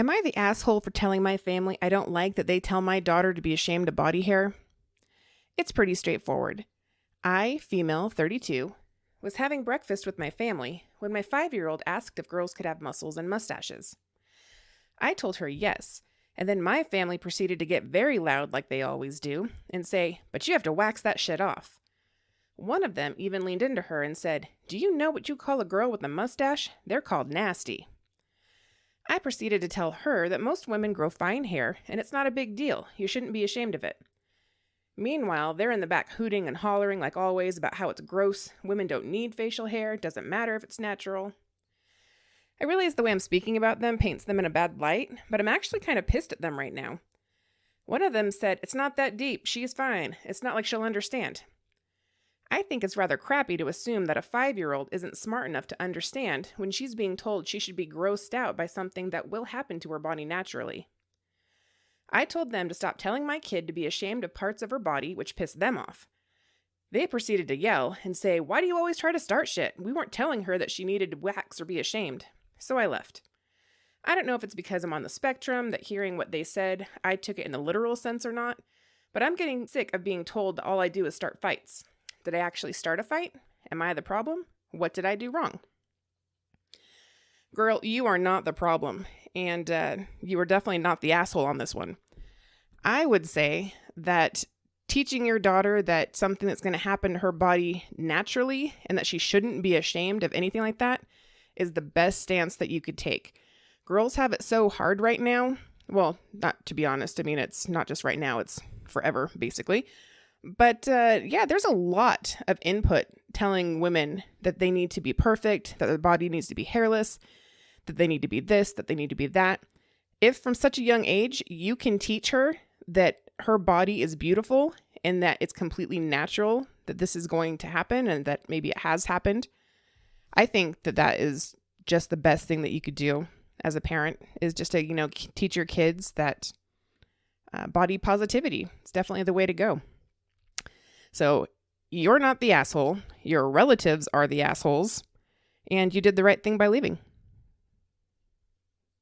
Am I the asshole for telling my family I don't like that they tell my daughter to be ashamed of body hair? It's pretty straightforward. I, female, 32, was having breakfast with my family when my 5-year-old asked if girls could have muscles and mustaches. I told her yes, and then my family proceeded to get very loud like they always do and say, "But you have to wax that shit off." One of them even leaned into her and said, "Do you know what you call a girl with a mustache? They're called nasty." I proceeded to tell her that most women grow fine hair and it's not a big deal. You shouldn't be ashamed of it. Meanwhile, they're in the back hooting and hollering like always about how it's gross. Women don't need facial hair. It doesn't matter if it's natural. I realize the way I'm speaking about them paints them in a bad light, but I'm actually kind of pissed at them right now. One of them said, "It's not that deep. She's fine. It's not like she'll understand." I think it's rather crappy to assume that a 5-year-old isn't smart enough to understand when she's being told she should be grossed out by something that will happen to her body naturally. I told them to stop telling my kid to be ashamed of parts of her body, which pissed them off. They proceeded to yell and say, "Why do you always try to start shit? We weren't telling her that she needed to wax or be ashamed." So I left. I don't know if it's because I'm on the spectrum that hearing what they said, I took it in the literal sense or not, but I'm getting sick of being told that all I do is start fights. Did I actually start a fight? Am I the problem? What did I do wrong? Girl, you are not the problem, and you are definitely not the asshole on this one. I would say that teaching your daughter that something that's going to happen to her body naturally and that she shouldn't be ashamed of anything like that is the best stance that you could take. Girls have it so hard right now. Well, not to be honest. I mean, it's not just right now. It's forever, basically. But yeah, there's a lot of input telling women that they need to be perfect, that their body needs to be hairless, that they need to be this, that they need to be that. If from such a young age, you can teach her that her body is beautiful and that it's completely natural, that this is going to happen and that maybe it has happened, I think that that is just the best thing that you could do as a parent, is just to, teach your kids that body positivity is definitely the way to go. So you're not the asshole. Your relatives are the assholes. And you did the right thing by leaving.